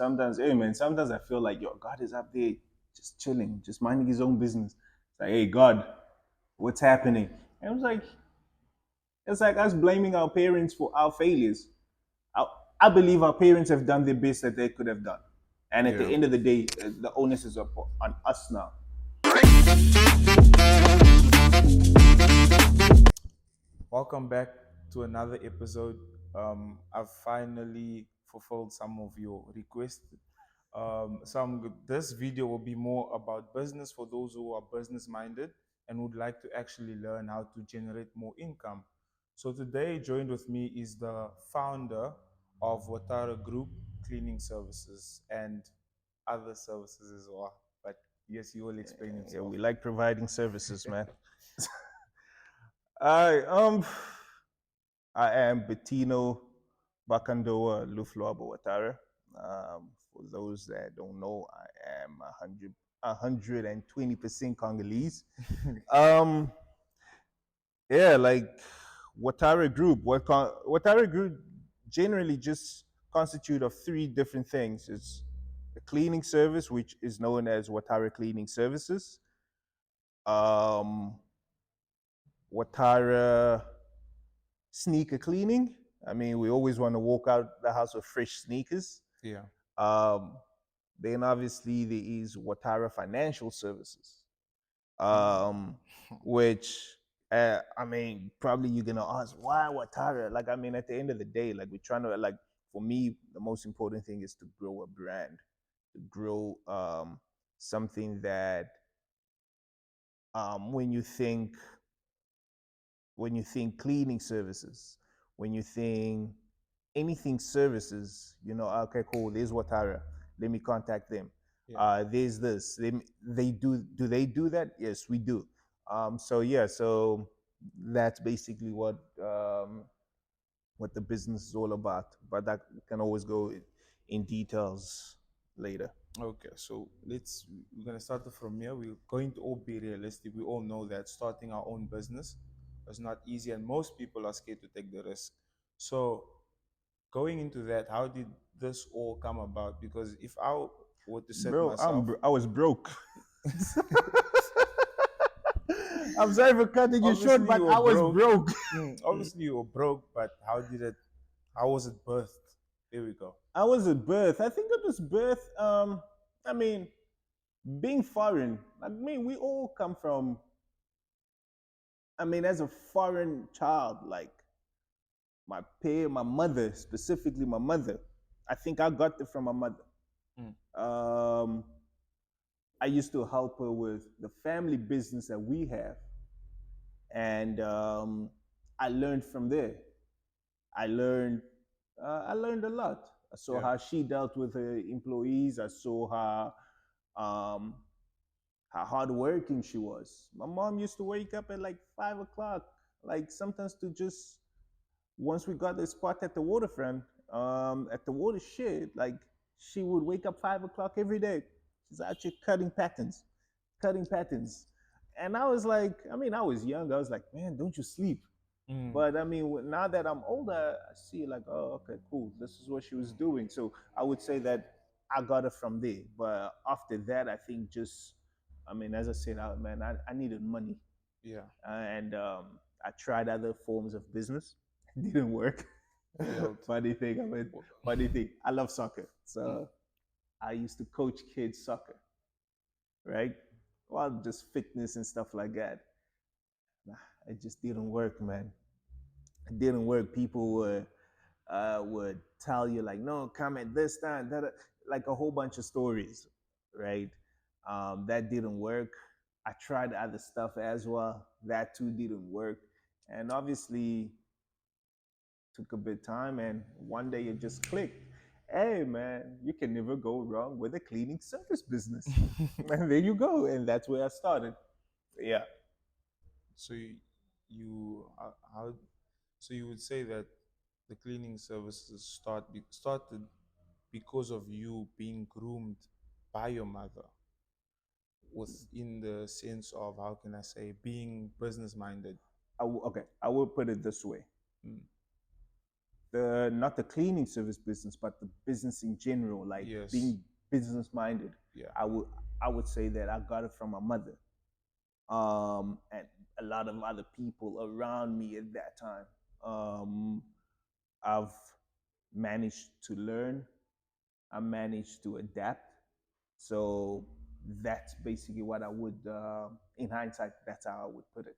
Sometimes, hey man, sometimes I feel like, yo, God is up there just chilling, just minding his own business. It's like, hey, God, what's happening? And it's like us blaming our parents for our failures. I, I believe our parents have done the best that they could have done. And at the Yeah. end of the day, the onus is on us now. Welcome back to another episode. I've finally fulfilled some of your requests. This video will be more about business for those who are business minded and would like to actually learn how to generate more income. So today, joined with me is the founder of Watara Group Cleaning Services and other services as well. But yes, he will explain Yeah, himself. we like providing services, man. I I am Bertino Bakandoa Lufloabo Watara. For those that don't know, I am 120% Congolese. Um, yeah, like Watara Group. Watara Group generally just constitute of three different things. It's the cleaning service, which is known as Watara Cleaning Services. Um, Watara sneaker cleaning. I mean, we always want to walk out the house with fresh sneakers. Yeah. Um, then obviously there is Watara Financial Services, Mm. which I mean, probably you're gonna ask why Watara. Like, I mean, at the end of the day, like we're trying to like for me, the most important thing is to grow a brand, to grow something that when you think cleaning services, when you think anything services, okay, cool, there's Watara. Let me contact them. Yeah. There's this. They do they do that? Yes, we do. So yeah, so that's basically what the business is all about. But that can always go in details later. Okay, so we're gonna start it from here. We're going to all be realistic. We all know that starting our own business is not easy, and most people are scared to take the risk. So, going into that, how did this all come about? Because if I were to set Bro, myself, I was broke. I'm sorry for cutting you short, obviously but you were I was broke. broke. Obviously you were broke, but how did it? How was it birthed? There we go. I was at birth. I think it was birth. I mean, being foreign. I mean, we all come from. I mean, as a foreign child, like my mother, specifically my mother. I think I got it from my mother. Mm. Um, I used to help her with the family business that we have, and I learned from there. I learned I learned a lot. I saw Yeah. how she dealt with her employees. I saw um, how hardworking she was. My mom used to wake up at like 5 o'clock, like sometimes to just once we got the spot at the waterfront, at the watershed, like she would wake up 5 o'clock every day. She's actually cutting patterns. And I was like, I mean, I was young. I was like, man, don't you sleep? Mm. But I mean, now that I'm older, I see like, oh, okay, cool. This is what she was doing. So I would say that I got it from there. But after that, I think just, I mean, as I said, man, I needed money, Yeah. and I tried other forms of business. It didn't work. Failed. Funny thing, I mean, Well, funny thing. I love soccer, mm. so I used to coach kids soccer, right? Well, just fitness and stuff like that. Nah, it just didn't work, man. It didn't work. People would tell you like, no, come at this time, that like a whole bunch of stories, right? That didn't work. I tried other stuff as well. That too didn't work, and obviously took a bit of time. And one day it just clicked. Hey man, you can never go wrong with a cleaning service business. And there you go. And that's where I started. Yeah. So how so you would say that the cleaning services started because of you being groomed by your mother, within the sense of, how can I say, being business minded. Okay, I will put it this way. Mm. the not the cleaning service business, but the business in general, like Yes. being business minded. Yeah. I would I would say that I got it from my mother, and a lot of other people around me at that time. Um, I've managed to learn. I managed to adapt. So that's basically what I would, in hindsight, that's how I would put it.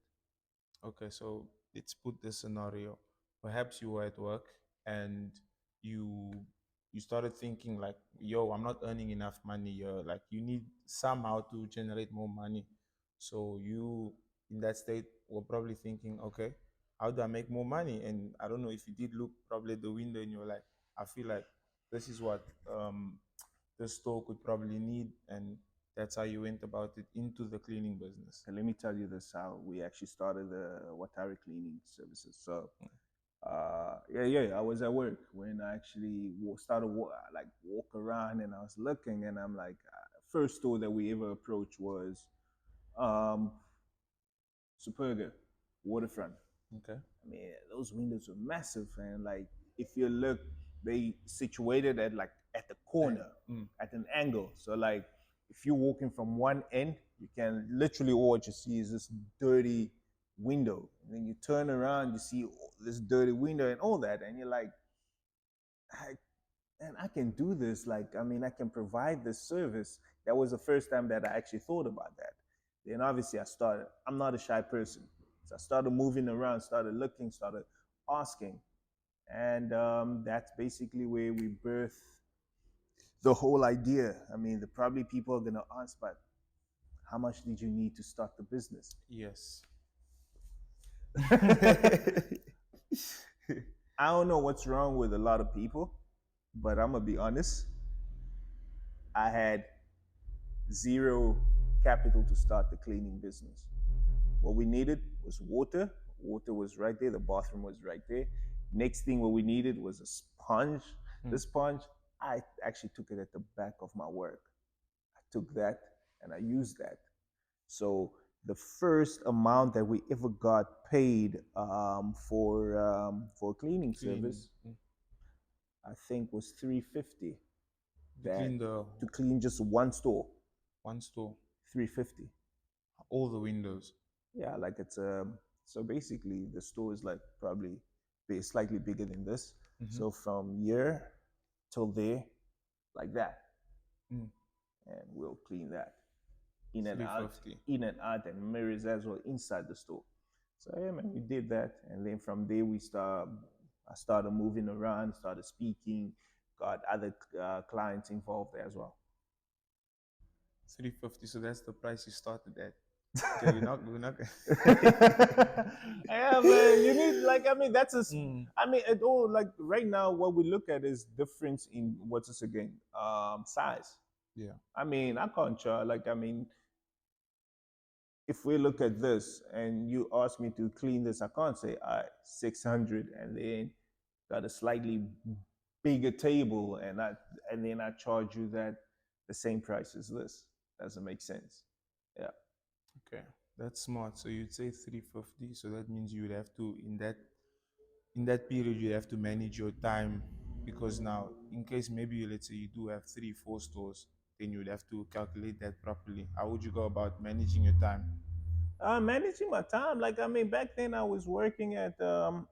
Okay, so let's put this scenario. Perhaps you were at work and you you started thinking like, yo, I'm not earning enough money here. Like you need somehow to generate more money. So you in that state were probably thinking, okay, how do I make more money? And I don't know if you did look probably at the window and you're like, I feel like this is what the store could probably need, and that's how you went about it into the cleaning business. And let me tell you this how we actually started the Watara cleaning services. So, yeah, I was at work when I actually started like walk around and I was looking and I'm like, first store that we ever approached was um, Superga, Waterfront. Okay. I mean, those windows were massive, and like if you look, they situated at like at the And corner, at an angle. So like if you're walking from one end, you can literally all what you see is this dirty window, and then you turn around, you see this dirty window and all that, and you're like, I, man, I can do this. Like, I mean, I can provide this service. That was the first time that I actually thought about that. Then obviously I started. I'm not a shy person, so I started moving around, started looking, started asking, and that's basically where we birthed the whole idea. I mean, the probably people are gonna ask, but how much did you need to start the business? yes. I don't know what's wrong with a lot of people, but I'm gonna be honest. I had zero capital to start the cleaning business. What we needed was water. Water was right there. The bathroom was right there. Next thing what we needed was a sponge. The sponge, I actually took it at the back of my work. I took that and I used that. So the first amount that we ever got paid for cleaning Cleaning. service, I think was 350. To That clean the to clean just one store, one store, 350. all the windows. Yeah, like it's so basically the store is like probably slightly bigger than this. Mm-hmm. So from here till there, like that, Mm. and we'll clean that in and out, 350. and mirrors as well inside the store. So yeah, man, we did that, and then from there we start. I started moving around, started speaking, got other clients involved as well. 350. So that's the price you started at. Okay, we're not. Yeah, man. You need like I mean that's a. Mm. I mean it all like right now what we look at is difference in what's this again size. Yeah. I mean I can't charge like I mean if we look at this and you ask me to clean this I can't say 600 and then got a slightly bigger table and then I charge you that the same price as this. Doesn't make sense. Yeah. Okay, that's smart. So you'd say 350. So that means you would have to in that period you have to manage your time, because now in case maybe let's say you do have 3 4 stores, then you would have to calculate that properly. How would you go about managing your time? Managing my time, like I mean, back then I was working at a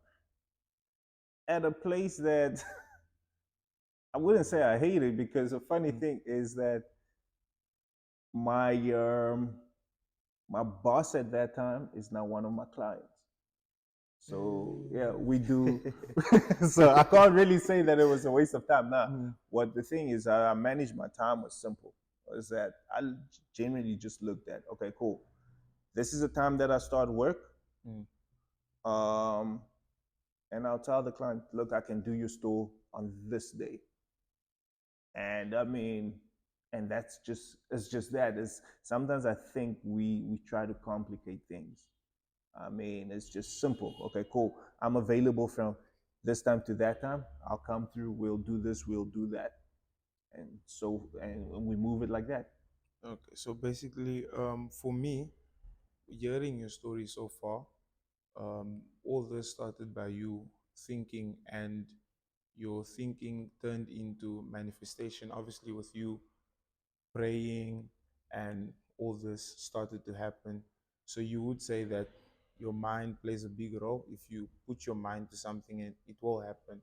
place that I wouldn't say I hated because the funny Mm. thing is that my my boss at that time is now one of my clients. So yeah, we do. So I can't really say that it was a waste of time. Now, Mm. what the thing is, I managed my time was simple. Was that I generally just looked at okay, cool. This is the time that I start work. Mm. Um, and I'll tell the client, look, I can do your store on this day. And I mean, and that's just it's just that. Is sometimes I think we try to complicate things. I mean, it's just simple. Okay, cool. I'm available from this time to that time. I'll come through. We'll do this. We'll do that. And so and we move it like that. Okay, so basically, for me, hearing your story so far, all this started by you thinking and your thinking turned into manifestation. Obviously, with you praying and all this started to happen. So you would say that your mind plays a big role. If you put your mind to something, it will happen.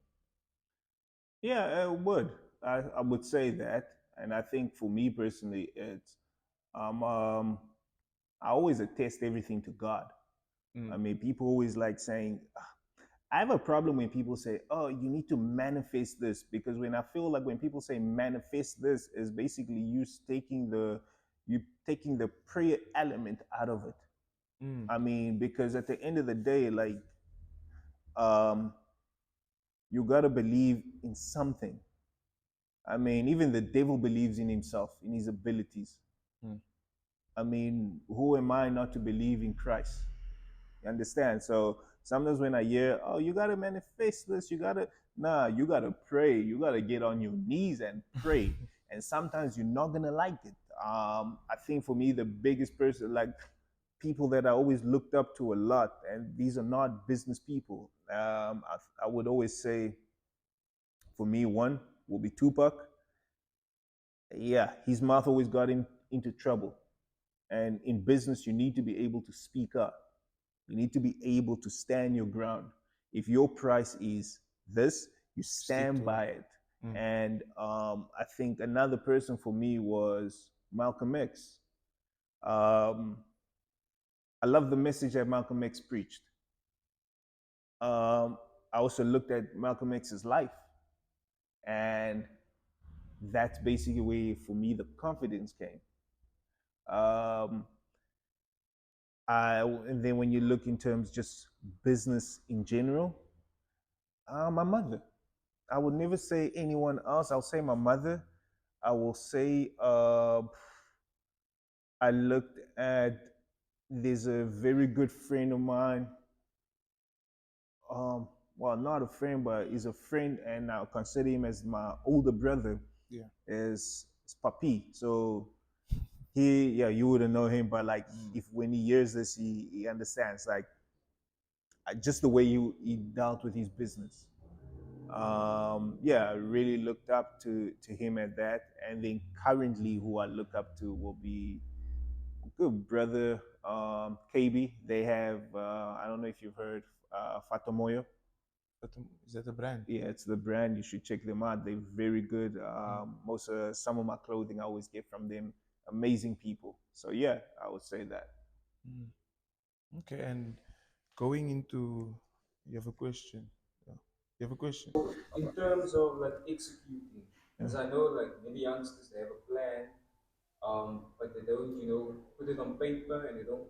Yeah, it would. I would say that, and I think for me personally, it's um, um I always attest everything to God. I Mm, mean, people always like saying, I have a problem when people say, "Oh, you need to manifest this," because when I feel like when people say manifest this, is basically you taking the prayer element out of it. mm, I mean, because at the end of the day, like um, you gotta believe in something. I mean, even the devil believes in himself, in his abilities. mm. I mean, who am I not to believe in Christ? You understand? So sometimes when I hear, oh, you gotta manifest this, you gotta pray, you gotta get on your knees and pray. And sometimes you're not gonna like it. I think for me, the biggest person, like people that I always looked up to a lot, and these are not business people. I would always say, for me, one will be Tupac. Yeah, his mouth always got him into trouble. And in business, you need to be able to speak up. You need to be able to stand your ground. If your price is this, you Stick stand to it. by it. Mm. And I think another person for me was Malcolm X. Um, I love the message that Malcolm X preached. Um, I also looked at Malcolm X's life, and that's basically where, for me, the confidence came. Um, and then when you look in terms just business in general, my mother. I would never say anyone else. I'll say my mother. I will say I looked at there's a very good friend of mine. Well, not a friend, but he's a friend, and I'll consider him as my older brother. Yeah. Is Papi. So yeah, you wouldn't know him, but like Mm. if when he hears this, he understands like just the way he dealt with his business. Yeah, I really looked up to him at that. And then currently, who I look up to will be good brother KB. They have I don't know if you've heard Fatomoyo. Is that a brand? Yeah, it's the brand. You should check them out. They're very good. Mm. Most some of my clothing I always get from them. Amazing people. So yeah, I would say that. Mm. Okay, and going into, you have a question. Yeah. You have a question. In terms of like executing, as I know, like many youngsters, they have a plan, but they don't, put it on paper and they don't,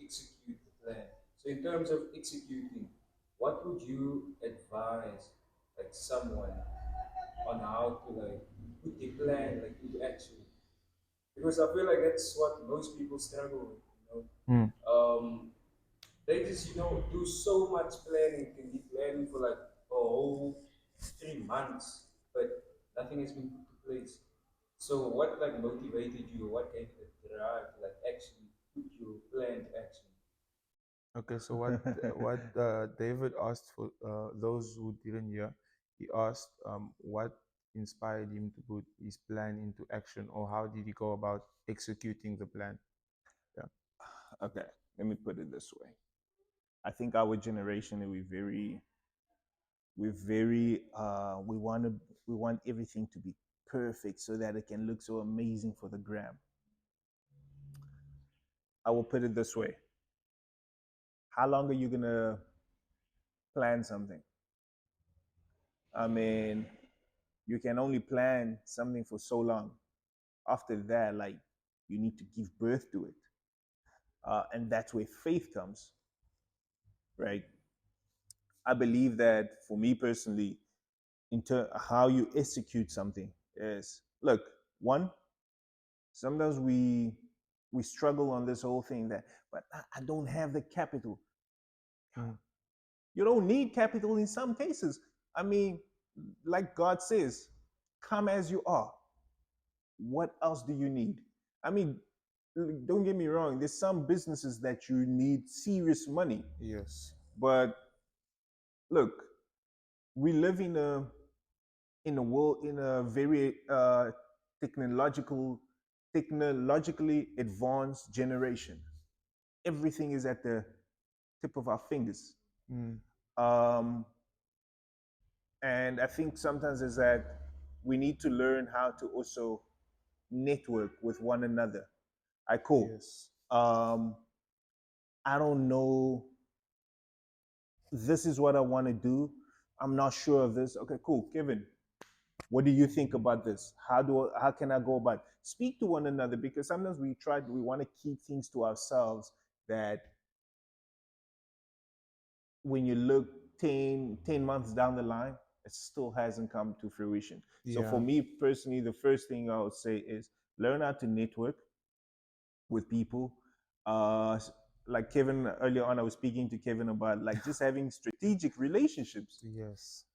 execute the plan. So in terms of executing, what would you advise like someone on how to like put the plan like into action? Because I feel like that's what most people struggle with, Mm. they just, do so much planning, can be planning for like a whole 3 months, but nothing has been put to place. So what like motivated you? What gave you the drive to like actually put your plan to action? Okay, so what David asked for those who didn't hear, he asked what inspired him to put his plan into action, or how did he go about executing the plan? Yeah. Okay, let me put it this way. I think our generation we want everything to be perfect so that it can look so amazing for the gram. I will put it this way. How long are you gonna plan something? I mean, you can only plan something for so long. After that, like you need to give birth to it. And that's where faith comes, right? I believe that for me personally, how you execute something is look, one, sometimes we struggle on this whole thing that, but I don't have the capital. Mm. You don't need capital in some cases. I mean, like God says, come as you are. What else do you need? I mean, don't get me wrong, there's some businesses that you need serious money. Yes. But look, we live in a in a world, in a very technological technologically advanced generation. Everything is at the tip of our fingers. Mm. um, and I think sometimes is that we need to learn how to also network with one another. I cool. Yes. um, I don't know, this is what I want to do. I'm not sure of this. Okay, cool. Kevin, what do you think about this? How can I go about, speak to one another? Because sometimes we want to keep things to ourselves, that when you look 10 months down the line, it still hasn't come to fruition. So for Yeah. me personally, the first thing I would say is learn how to network with people. uh like Kevin, earlier on I was speaking to Kevin about like just having strategic relationships. Yes.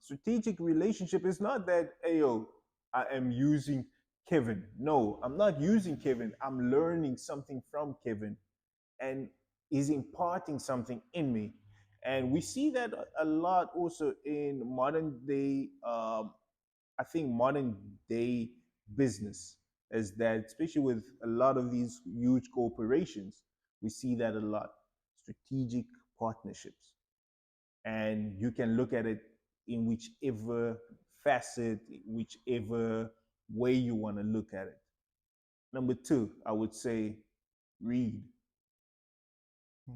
Strategic relationship is not that, hey yo, I am using Kevin. No, I'm not using Kevin. I'm learning something from Kevin, and is imparting something in me. And we see that a lot also in modern day, I think modern day business, is that especially with a lot of these huge corporations, we see that a lot. Strategic partnerships. And you can look at it in whichever facet, whichever way you want to look at it. Number two, I would say read.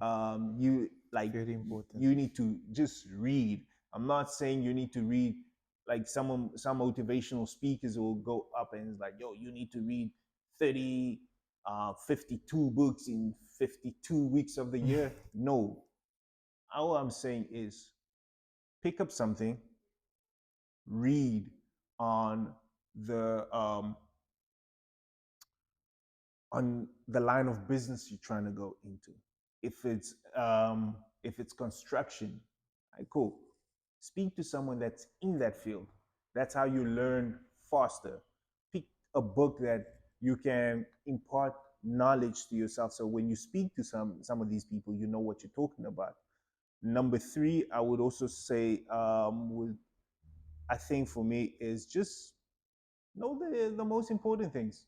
Mm. You like, Very important. you need to just read. I'm not saying you need to read like some motivational speakers will go up and it's like, yo, you need to read 30 52 books in 52 weeks of the year. No, all I'm saying is pick up something, read on the line of business you're trying to go into. If it's construction, cool. Speak to someone that's in that field. That's how you learn faster. Pick a book that you can impart knowledge to yourself. So when you speak to some of these people, you know what you're talking about. Number three, I would also say, I think for me is just know the most important things.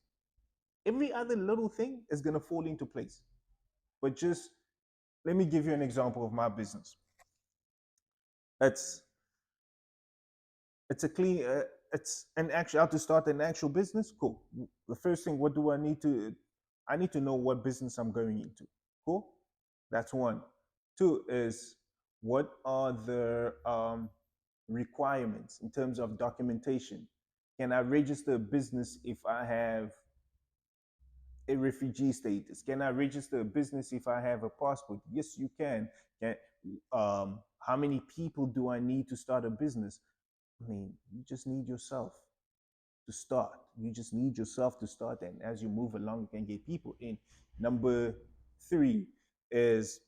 Every other little thing is gonna fall into place. But just let me give you an example of my business. It's it's a clean. It's an actual, how to start an actual business. Cool. The first thing, what do I need to? I need to know what business I'm going into. Cool. That's one. Two is, what are the requirements in terms of documentation? Can I register a business if I have a refugee status? Can I register a business if I have a passport? Yes, you can. Can how many people do I need to start a business? I mean, you just need yourself to start. You just need yourself to start, and as you move along, you can get people in. Number three is,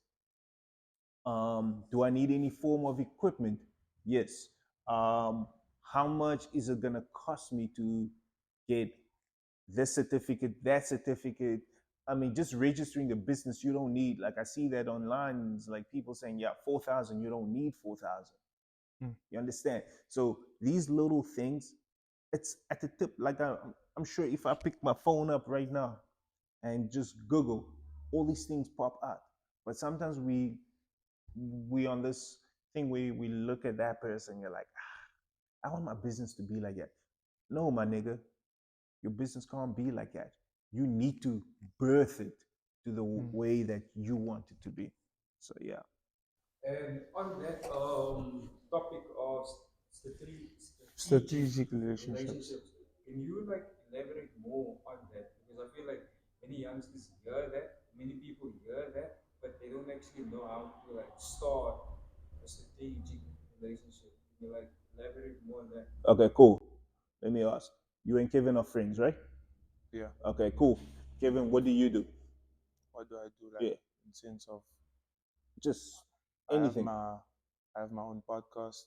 do I need any form of equipment? Yes. How much is it gonna cost me to get this certificate, that certificate? I mean, just registering the business, you don't need, like I see that online, it's like people saying, yeah, 4,000, you don't need 4,000. Mm. You understand? So these little things, it's at the tip. Like I'm sure if I pick my phone up right now and just Google, all these things pop out. But sometimes we on this thing, we look at that person, you're like, I want my business to be like that. No, my nigga, your business can't be like that. You need to birth it to the Mm. way that you want it to be. So yeah. And on that topic of strategic Strategic relationships. relationships, can you like elaborate more on that? Because I feel like many youngsters hear that, many people hear that, but they don't actually know how to like start a strategic relationship. Can you like elaborate more on that? Okay, cool. Let me ask. You and Kevin are friends, right? Yeah. Okay, cool. Kevin, what do you do? What do I do? Like Yeah, in sense of just I have anything. my I have my own podcast.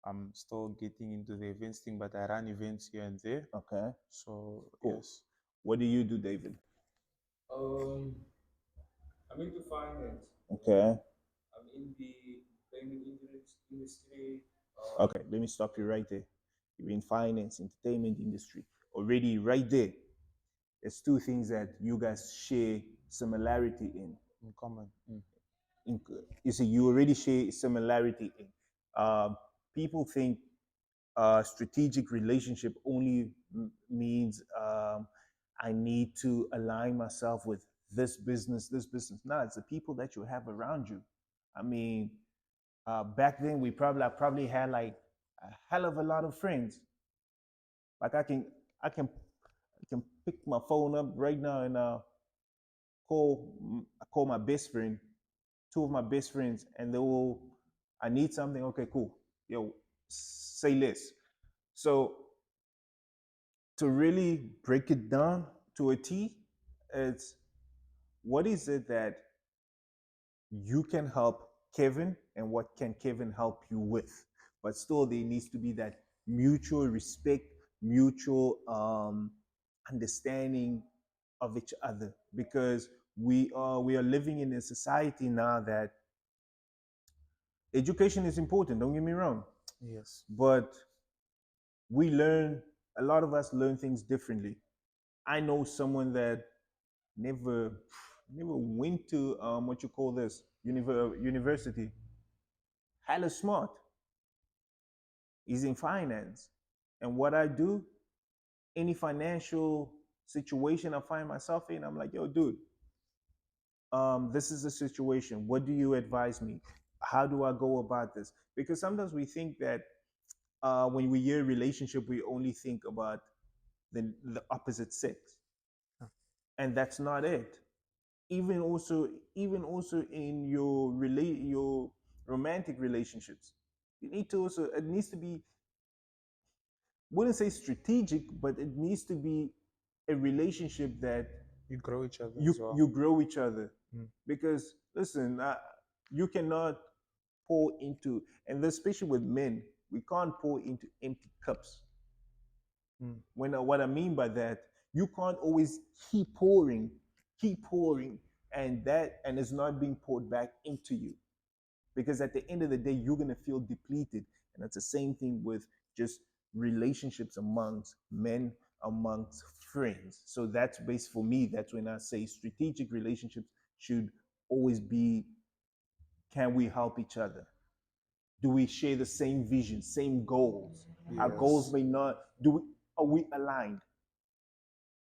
I'm still getting into the events thing, but I run events here and there. Okay, So cool. yes. What do you do, David? Um, I'm into finance. Okay, I'm in the payment industry. Okay, let me stop you right there. You're in finance, entertainment industry. Already right there, there's two things that you guys share similarity in. In common. in you see, you already share similarity in. People think strategic relationship only means I need to align myself with this business, this business. No, it's the people that you have around you. I mean, back then I probably had like a hell of a lot of friends. Like I can I can pick my phone up right now and call my best friend, two of my best friends, and they will. I need something. Okay, cool. Yo, say less. So to really break it down to a T, it's what is it that you can help Kevin and what can Kevin help you with? But still, there needs to be that mutual respect, mutual understanding of each other because we are living in a society now that education is important. Don't get me wrong, Yes. but we learn a lot of us learn things differently. I know someone that never never went to what you call this university. Hella smart. He's in finance, and what I do, any financial situation I find myself in, I'm like, yo, dude, this is the situation. What do you advise me? How do I go about this? Because sometimes we think that when we hear relationship, we only think about the opposite sex, and that's not it. Even also in your romantic relationships, you need to also it needs to be wouldn't say strategic, but it needs to be a relationship that You grow each other you as well. you grow each other. Mm. Because listen, you cannot pour into, and especially with men, we can't pour into empty cups. Mm. What I mean by that, you can't always keep pouring, and it's not being poured back into you. Because at the end of the day, you're gonna feel depleted. And that's the same thing with just relationships amongst men, amongst friends. So that's based for me, that's when I say strategic relationships should always be, can we help each other? Do we share the same vision, same goals? Our goals Yes. may not, do we are we aligned?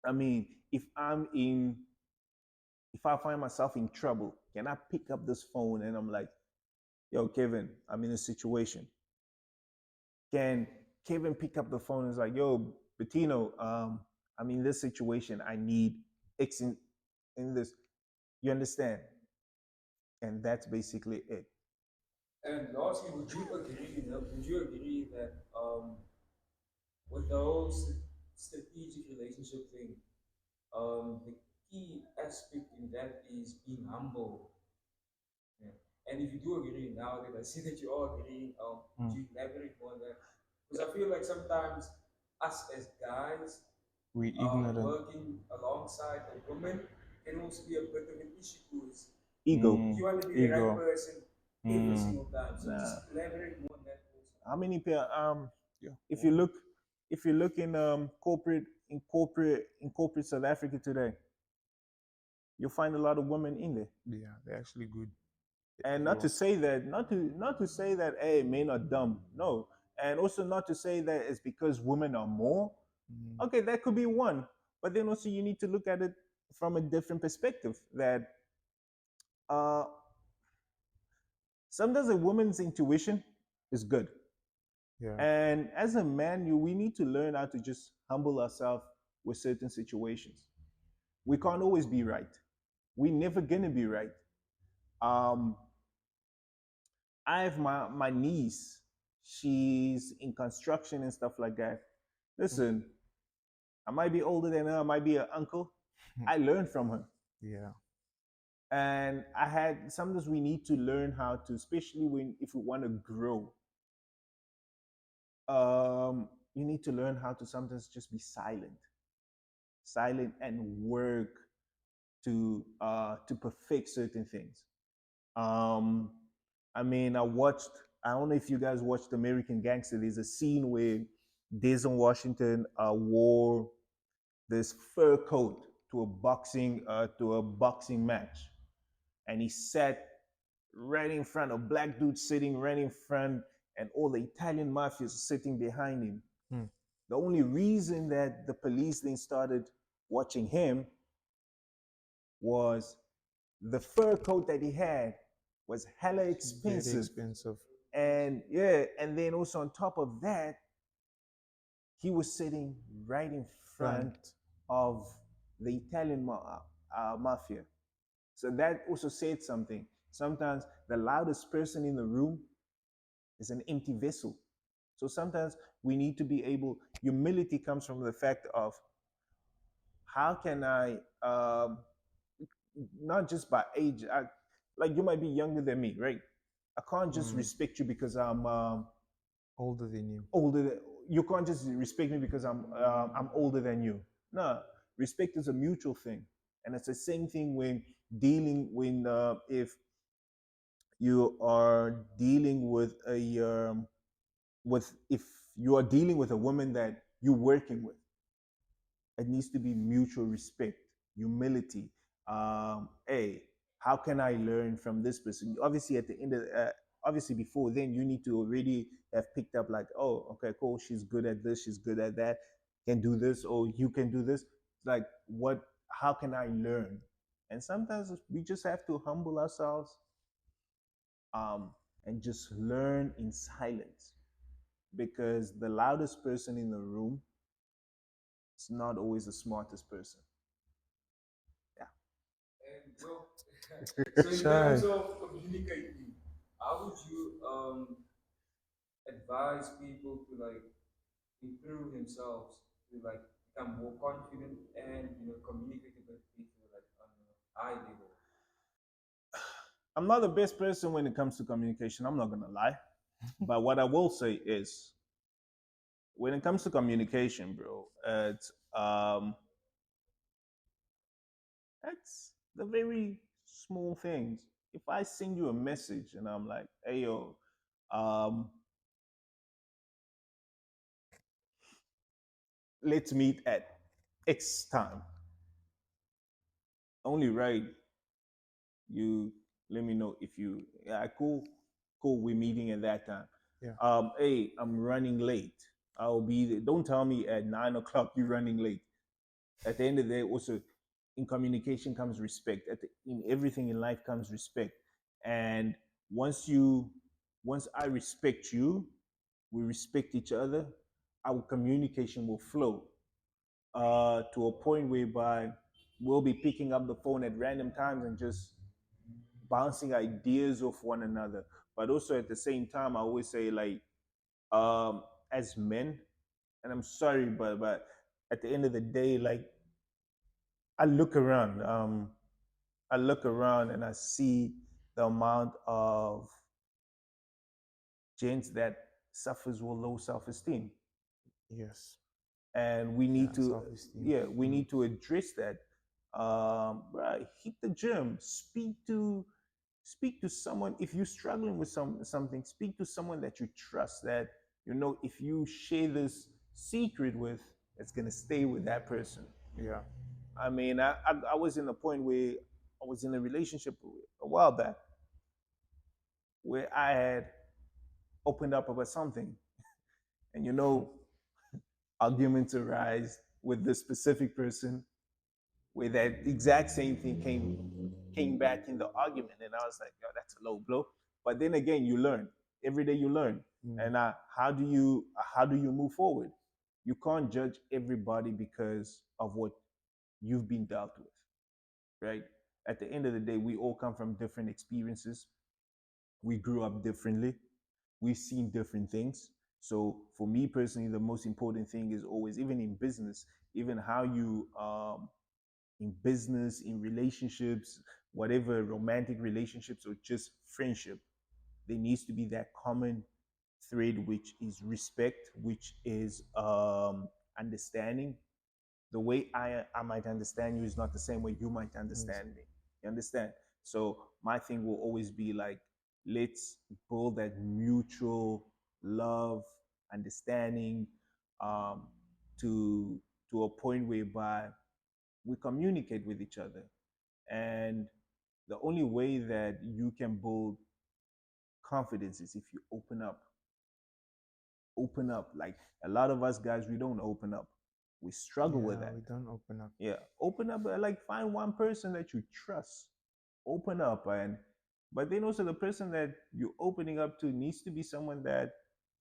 I mean, if I find myself in trouble, can I pick up this phone and I'm like, yo, Kevin, I'm in a situation. Can Kevin pick up the phone and is like, yo, Bertino, I'm in this situation. I need X in this. You understand? And that's basically it. And lastly, would you agree that with the whole strategic relationship thing, the key aspect in that is being humble. Yeah. And if you do agree now that I see that you are agreeing, would Mm. you elaborate more on that? Because I feel like sometimes us as guys, We ignorant. working alongside a woman can also be a bit of an issue because Ego. Mm. you want to be the right Ego. person every Mm. single time. So Nah. just elaborate more on that also. How many people? Yeah. If you look, if you look in corporate South Africa today, you'll find a lot of women in there. Yeah, they're actually good. And not to Everyone. say that, not to say that, hey, men are dumb. No, and also not to say that it's because women are more. Mm. Okay, that could be one, but then also you need to look at it from a different perspective. That uh, sometimes a woman's intuition is good, Yeah. and as a man, we need to learn how to just humble ourselves with certain situations. We can't always be right. We're never gonna be right. Um, I have my niece. She's in construction and stuff like that. Mm. Listen, I might be older than her. I might be an uncle. I learned from her, Yeah. and I had sometimes we need to learn how to, especially when if we want to grow. You need to learn how to sometimes just be silent, and work to perfect certain things. Um, I mean, I don't know if you guys watched American Gangster. There's a scene where Denzel Washington wore this fur coat to a boxing match, and he sat right in front. A black dude sitting right in front, and all the Italian mafias sitting behind him. Mm. The only reason that the police then started watching him was the fur coat that he had was hella Very expensive. expensive. And yeah, and then also on top of that, he was sitting right in front Front. of the Italian mafia. So that also said something. Sometimes the loudest person in the room is an empty vessel. So sometimes we need to be able, humility comes from the fact of how can I, not just by age, like you might be younger than me, right? I can't just Mm. respect you because I'm Older than you. older. You can't just respect me because I'm older than you. No, respect is a mutual thing, and it's the same thing when dealing when if you are dealing with if you are dealing with a woman that you're working with, it needs to be mutual respect, humility. Hey, how can I learn from this person? Obviously, at the end of obviously before then, you need to already have picked up like, oh, okay, cool, she's good at this, she's good at that, can do this, or you can do this. Like, what? How can I learn? And sometimes we just have to humble ourselves um, and just learn in silence because the loudest person in the room is not always the smartest person. And well, Yeah. so in Shy. terms of communicating, how would you advise people to like improve themselves to like become more confident and communicate with people like on a high level? I'm not the best person when it comes to communication. I'm not gonna lie, but what I will say is, when it comes to communication, bro, it's the very small things. If I send you a message and I'm like, "Hey yo, um, let's meet at X time," only right you let me know if you yeah cool we're meeting at that time. Yeah. Hey, I'm running late. I'll be there. Don't tell me at 9 o'clock you're running late. At the end of the day, also in communication comes respect. In everything in life comes respect. And once you, once I respect you, we respect each other. Our communication will flow to a point whereby we'll be picking up the phone at random times and just bouncing ideas off one another. But also at the same time, I always say like, um, as men, and I'm sorry, but at the end of the day, like I look around. I look around and I see the amount of gents that suffers with low self-esteem, Yes. and we need Yeah. to, Self-esteem. yeah, we Mm. need to address that. Right, hit the gym. Speak to someone if you're struggling with something. Speak to someone that you trust. That if you share this secret with, it's gonna stay with that person. Yeah. I mean, I was in a point where I was in a relationship a while back where I had opened up about something, and arguments arise with this specific person, where that exact same thing came back in the argument, and I was like, yo, that's a low blow. But then again, you learn every day. You learn, Mm. and how do you move forward? You can't judge everybody because of what you've been dealt with, right? At the end of the day, we all come from different experiences. We grew up differently. We've seen different things. So for me personally, the most important thing is always, even in business, even how you in business, in relationships, whatever, romantic relationships or just friendship, there needs to be that common thread, which is respect, which is understanding. The way I might understand you is not the same way you might Yes. understand me. You understand? So my thing will always be like, Let's build that mutual love, understanding, um, to a point whereby we communicate with each other. And the only way that you can build confidence is if you open up. Like a lot of us guys, we don't open up. We struggle with Yeah, that. we don't open up. Yeah, open up. Like find one person that you trust. Open up, and but then also the person that you're opening up to needs to be someone that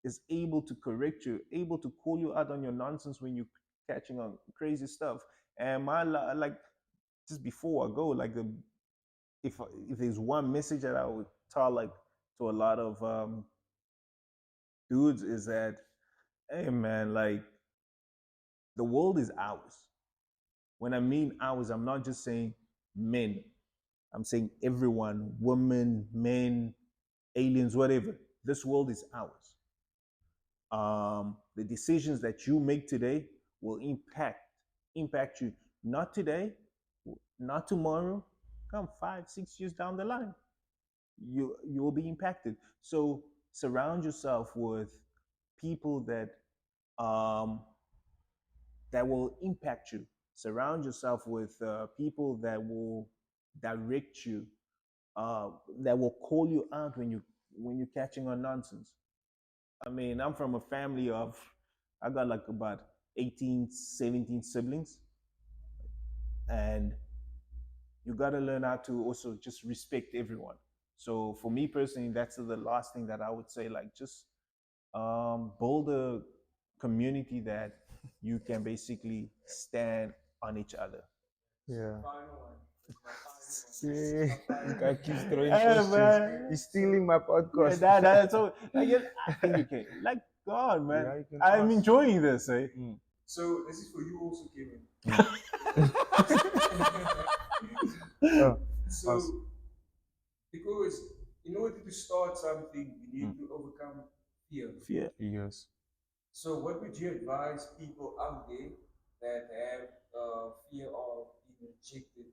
is able to correct you, able to call you out on your nonsense when you're catching on crazy stuff. And like just before I go, like if there's one message that I would tell like to a lot of dudes is that, hey man, like the world is ours. When I mean ours, I'm not just saying men. I'm saying everyone, women, men, aliens, whatever. This world is ours. The decisions that you make today will impact you not today, not tomorrow. Come 5, 6 years down the line, you will be impacted. So surround yourself with people um, that will impact you. Surround yourself with people that will direct you, uh, that will call you out when you're catching on nonsense. I mean, I'm from a family of, I got like about 18, 17 siblings, and you got to learn how to also just respect everyone. So for me personally, that's the last thing that I would say. Like, just build a community that you can basically stand on each other. Yeah. Final one. My final one. See, My this final guy one. keeps throwing Hey, questions. man. He's stealing my Yeah, podcast. that's all. Like, I think you can. Like, God, man, Yeah, you can I'm ask. enjoying this. Eh? Mm. So this is for you also, Kevin. Oh, ask. So because in order to start something, you need to overcome fear. Fear. Yes. So what would you advise people out there that have fear of being rejected?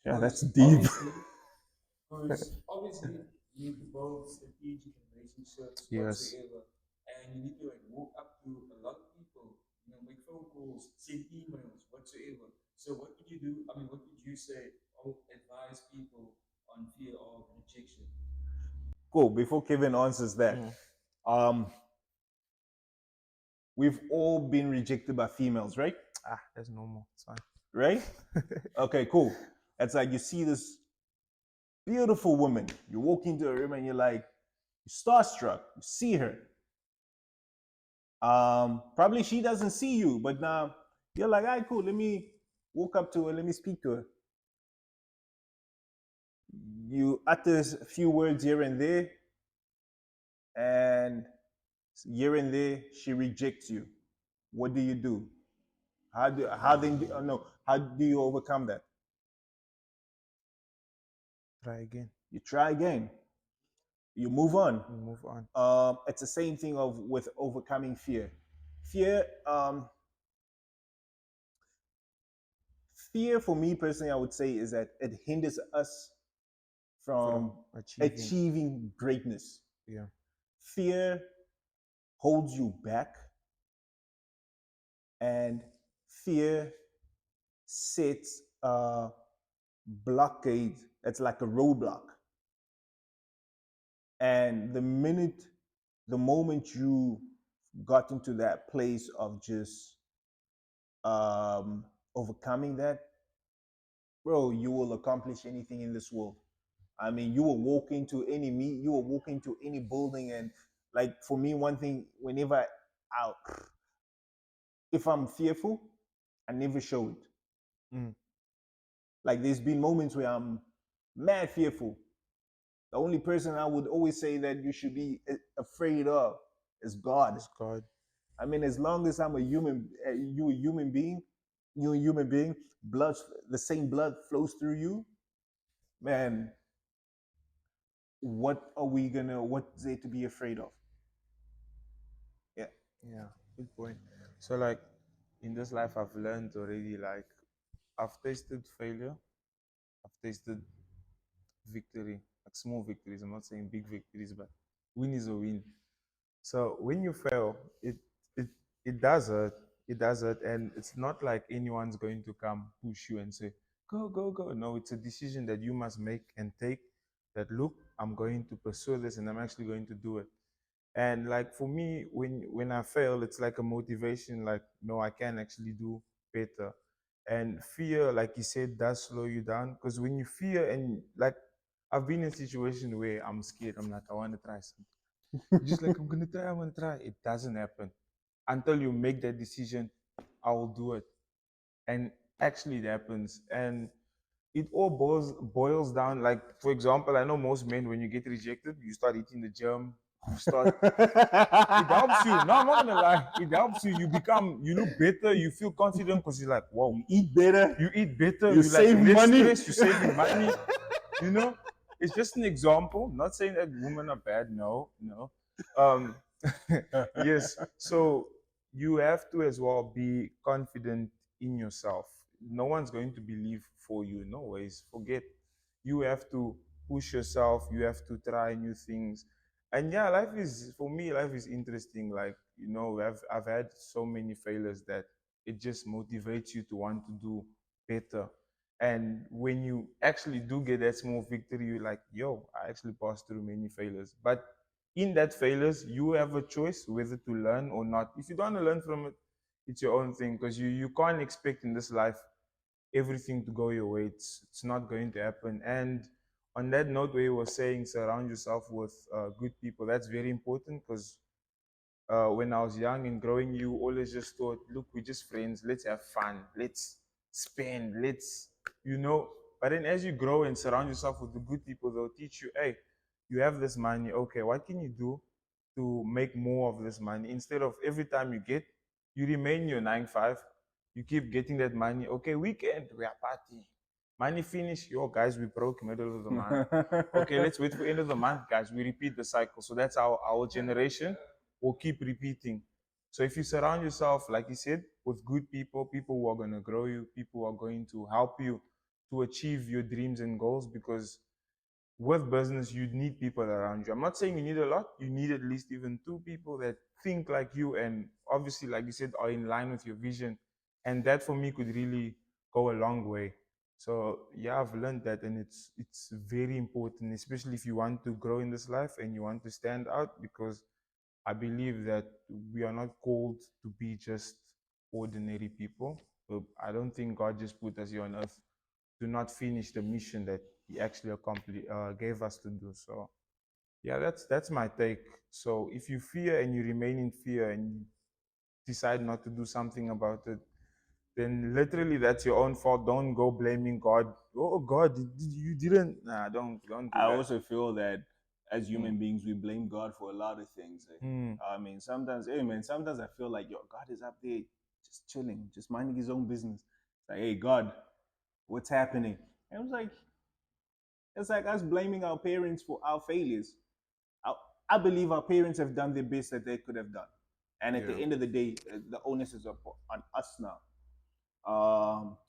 Yeah, that's Because deep. obviously, because obviously you need to build strategic relationships Yes. whatsoever, and you need to like walk up to a lot of people, make phone calls, send emails whatsoever. So what would you do? I mean, what would you say or advise people on fear of rejection? Cool. Before Kevin answers that, Mm. um, we've all been rejected by females, right? Ah, that's normal. It's fine. Right? Okay, cool. It's like you see this beautiful woman. You walk into a room and you're like, you're starstruck. You see her. Probably she doesn't see you, but now you're like, all right, cool. Let me walk up to her. Let me speak to her. You utter a few words here and there, and here and there she rejects you. What do you do? How do you overcome that? Try again. You try again. You move on. We move on. It's the same thing of with overcoming fear. Fear, fear for me personally, I would say is that it hinders us from From achieving. achieving greatness. Yeah. Fear holds you back, and fear sets a blockade. It's like a roadblock. And the moment you got into that place of just overcoming that, bro, you will accomplish anything in this world. I mean, you will walk into any meet, you will walk into any building, and like for me, one thing, whenever I, if I'm fearful, I never show it. Mm. Like there's been moments where I'm mad fearful. The only person I would always say that you should be afraid of is God. It's God. I mean, as long as I'm a human, you a human being, you a human being, blood, the same blood flows through you, man. What's there to be afraid of? Yeah. Yeah. Good point. So like in this life I've learned already, like I've tasted failure, I've tasted victory. like small victories. I'm not saying big victories, but win is a win. So when you fail, it it does hurt. It does hurt, and it's not like anyone's going to come push you and say, "Go, go, go." No, it's a decision that you must make and take. That look, I'm going to pursue this, and I'm actually going to do it. And like for me, when I fail, it's like a motivation. Like, no, I can actually do better. And fear, like you said, does slow you down because when you fear and like I've been in a situation where I'm scared. I'm like, I want to try something. You're just like, I'm gonna try. It doesn't happen until you make that decision. I will do it, and actually it happens. And it all boils down. Like for example, I know most men when you get rejected, you start eating the gym. You start. It helps you. No, I'm not gonna lie. It helps you. You look better. You feel confident because you're like, whoa. You eat better. You eat better. You You like save less money. stress. You're saving money. You know, it's just an example. Not saying that women are bad. No, no. Um, yes. So you have to as well be confident in yourself. No one's going to believe for you. No ways. Forget. You have to push yourself. You have to try new things. And yeah, life is for me. Life is interesting. Like I've had so many failures that it just motivates you to want to do better. And when you actually do get that small victory, you're like, yo, I actually passed through many failures. But in that failures, you have a choice whether to learn or not. If you don't want to learn from it, it's your own thing because you can't expect in this life everything to go your way. It's not going to happen. And on that note, where you were saying surround yourself with good people, that's very important because when I was young and growing, you always just thought, look, we're just friends. Let's have fun. Let's spend. But then as you grow and surround yourself with the good people, they'll teach you, hey, you have this money. Okay, what can you do to make more of this money? Instead of every time you get, you remain your 9 5. You keep getting that money. Okay, weekend, we are party. Money finish. Yo, guys, we broke middle of the month. Okay, let's wait for end of the month, guys. We repeat the cycle. So that's our generation will keep repeating. So if you surround yourself, like you said, with good people, people who are going to grow you, people who are going to help you to achieve your dreams and goals, because with business, you need people around you. I'm not saying you need a lot. You need at least even two people that think like you and obviously, like you said, are in line with your vision. And that for me could really go a long way. So yeah, I've learned that, and it's very important, especially if you want to grow in this life and you want to stand out, because I believe that we are not called to be just ordinary people. I don't think God just put us here on earth to not finish the mission that He actually gave us to do. So yeah, that's my take. So if you fear and you remain in fear and you decide not to do something about it, then literally that's your own fault. Don't go blaming God. Oh God, you didn't. Nah, don't do I that. also feel that as Mm. human beings, we blame God for a lot of things. Mm. I mean, sometimes, hey man, sometimes I feel like, yo, God is up there just chilling, just minding his own business. It's like, hey, God, what's happening? And it's like us blaming our parents for our failures. I, I believe our parents have done the best that they could have done. And at the Yeah. end of the day, the onus is on us now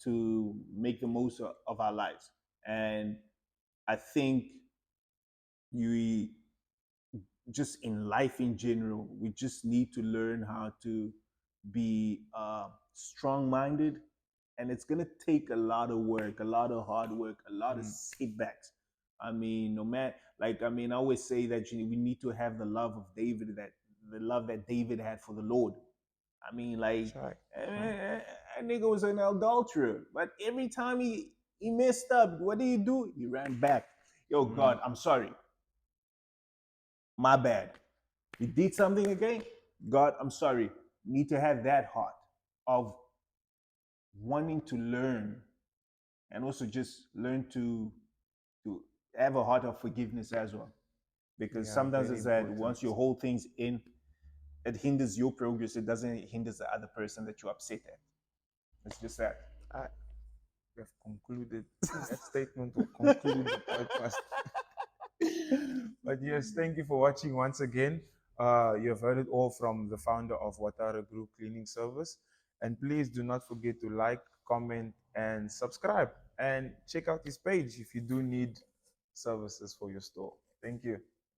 to make the most of our lives. And I think you just in life in general, we just need to learn how to be strong minded. And it's going to take a lot of work, a lot of hard work, a lot of Mm. setbacks. I mean, no matter, like, I mean, I always say that we need to have the love of David, that the love that David had for the Lord. I mean, like, That's right. a nigga was an adulterer, but every time he messed up, what did he do? He ran back. Yo, Mm. God, I'm sorry. My bad. You did something again? God, I'm sorry. Need to have that heart of wanting to learn and also just learn to have a heart of forgiveness as well. Because Yeah, sometimes very it's that important. once you hold things in, it hinders your progress. It doesn't hinder the other person that you upset at. It's just that. I we have concluded. That statement will conclude the podcast. But yes, thank you for watching once again. You have heard it all from the founder of Watara Group Cleaning Service. And please do not forget to like, comment, and subscribe. And check out his page if you do need services for your store. Thank you.